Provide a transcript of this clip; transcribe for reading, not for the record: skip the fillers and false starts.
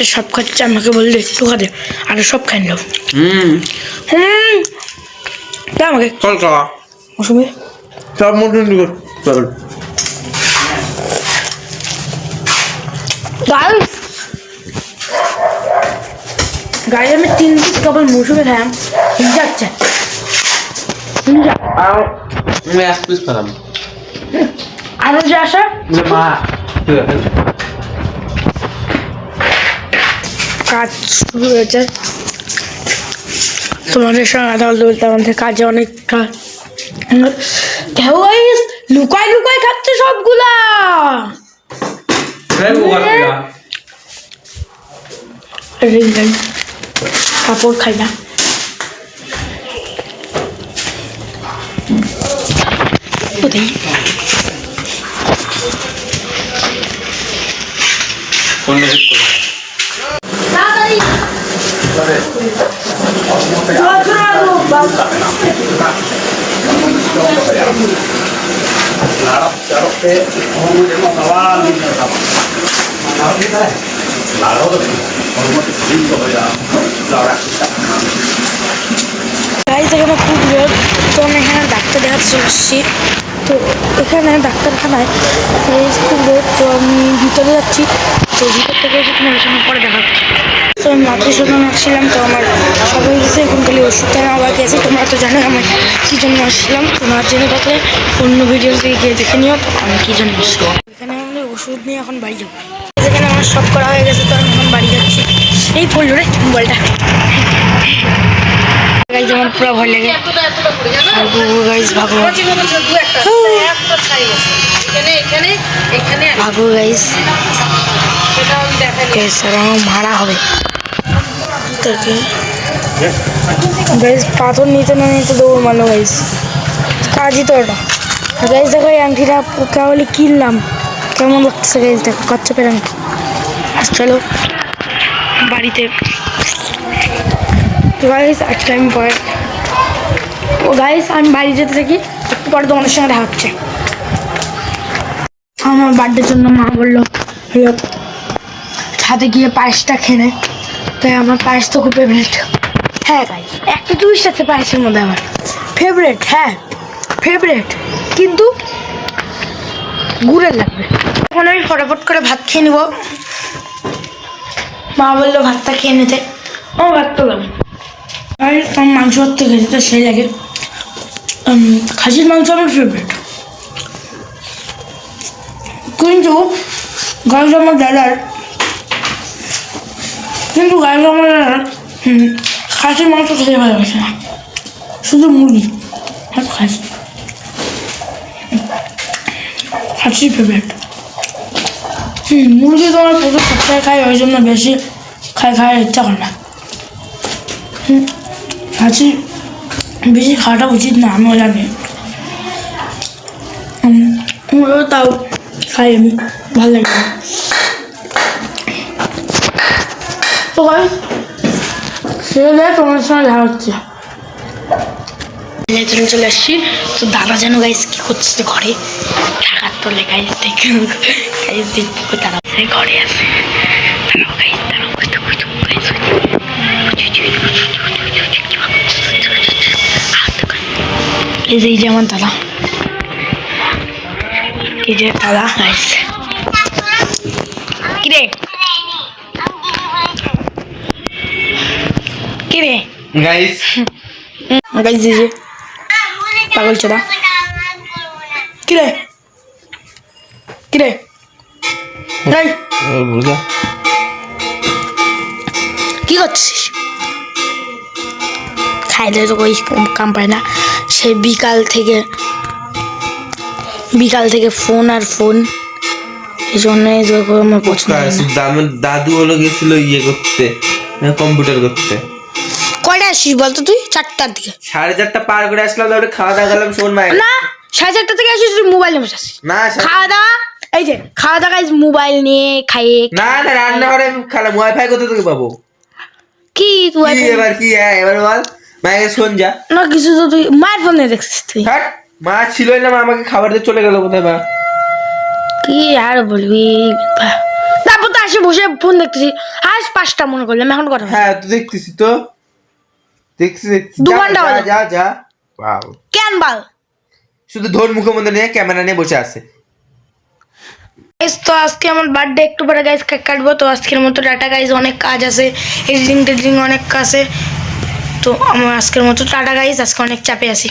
একটা সব খাচ্ছে, আমাকে বললে একটু খাতে আর সব খাই নেব। তা আমাকে চল খাওয়া মৌসুমি সব মটন চল। গাড়ি আমি 3 পিস কেবল মৌসুমি খাইলাম, যাচ্ছে আমি 1 পিস খেলাম। আরো যে আসা মা কাজ শুরু হয়েছে। তোমাদের সঙ্গে কথা বলতে বলতে আমাদের কাজে অনেক কাজ। লুকাই লুকাই খাচ্ছে সবগুলা। কাপড় খাই না। এখানে খুব রোদ, তো আমি এখানে ডাক্তার দেখাতে চলে এসেছি। তো এখানে ডাক্তারখানায় খুব রোদ, তো আমি ভিতরে যাচ্ছি। তো ভিতর থেকে এসে তোমার সঙ্গে পরে দেখা হচ্ছে। তো আমি মাতৃসদনে আসছিলাম, তো আমার সবাই গেছে এখন খালি ওষুধ নেওয়া বাকি আছে। তোমরা তো জানো আমি কী জন্য আসছিলাম, তোমার জেনে থাকলে অন্য ভিডিও থেকে গিয়ে দেখে নিও তো আমি কী জন্য আসছিলাম। এখানে আমি ওষুধ নিয়ে এখন বাড়ি যাবো। যেখানে আমার সব করা হয়ে গেছে, তো আমি এখন বাড়ি যাচ্ছি। এই পড়লো রে মোবাইলটা, যেমন পুরো ভয় লাগে। আর গাইস ভাগো ভাগো গাইস, মারা হবে গাইস। পাথর নিতে না নিতে দৌড় মারলো গাইস, কাজই তো ওটা। গাইস দেখো এই আংটিটা কেবলই কিনলাম, কেমন লাগছে গাইস দেখো, কচ্ছপের আংটি। চলো বাড়িতে গাইস, আজকে আমি পরে গাইস আমি বাড়ি যেতে থাকি, একটু পরে তোমাদের সঙ্গে দেখা হচ্ছে। আমার বার্থডের জন্য মা বললো ছাদে গিয়ে পায়েসটা খেয়ে, তাই আমার পায়েস তো খুব ফেভারিট। হ্যাঁ গাইস, একটা টুইস্ট আছে পায়েসের মধ্যে আমার ফেভারিট। হ্যাঁ ফেভারিট, কিন্তু গুড়ের লাগবে। এখন আমি ফটাফট করে ভাত খেয়ে নিব। মা বললো ভাতটা খেয়ে নিতে, ও ভাত পেলাম। আর মাংস ভাতটা খেতে তো সেই লাগে। খাসির মাংস আমার ফেভারিট, কিন্তু গাইস আমার দাদার খাসির মাংস খেতে ভালোবাসে না, শুধু মুরগি আর খাসি ফেভারিট। মুরগি তো আমার প্রচুর সপ্তাহে খাই, ওই জন্য বেশি খাওয়ার ইচ্ছা করে না। খাসি বেশি খাওয়াটা উচিত না, আমিও জানি, তাও খাই আমি, ভালো লাগে। তো তোমার সঙ্গে দেখা হচ্ছে। চলে আসছি। তো দাদা যেন গাইস কি করছে ঘরে, টাকার তোলে গাইস দেখে গাইস দেখতে তারা ঘরে আছে। এই যে যেমন দাদা, এই যে দাদা গাইস, কিরে কিরে গাইস গাইস দিদি পাগল চোদা, কিরে কিরে কি করছিস? খাইলে তো ওই কাম পায় না, সে বিকাল থেকে ফোন আর ফোন, এই জন্যই আমার পছন্দ। দাদু হলো গেছিল ইয়ে করতে, কম্পিউটার করতে। কয়টা আসিস বলতো তুই? 4টার দিকে। 4:30 পার করে আসলাম, তারপরে খাওয়া দাওয়া করলাম। শোন মায়ের না 4:30 থেকে আসিস, তুই মোবাইলে বসে আসিস না। খাওয়া দাওয়া এই যে খাওয়া দাওয়া মোবাইল নিয়ে খাইয়ে। না না, রান্না করে খেলাম। ওয়াইফাই কোথা থেকে পাবো? কি তুই এবার কি? এবার বল মায়ের শোন যা না, কিছু তো তুই মায়ের ফোনে দেখছিস তুই। হ্যাঁ মা ছিলই না, মা আমাকে খাবার দিয়ে চলে গেল কোথায়। বা কি আর বলবি, তারপর তো পাশে বসে ফোন দেখতেছি, আজ 5টা মনে করলাম, এখন কথা বলছি। হ্যাঁ তো দেখতেছি তো, দেখছি 2 ঘন্টা যা হলো। যা যা। বাও, কেন বল? শুধু ধোন মুখের মধ্যে নিয়ে ক্যামেরা নিয়ে বসে আছে। গাইস তো আজকে আমার বার্থডে, একটু পরে গাইস কেক কাটবো। তো আজকের মতো টাটা গাইস, অনেক কাজ আছে, এডিটিং টেডিটিং অনেক কাজ আছে। তো আমার আজকের মতো টাটা গাইস, আজকে অনেক চাপে আছি।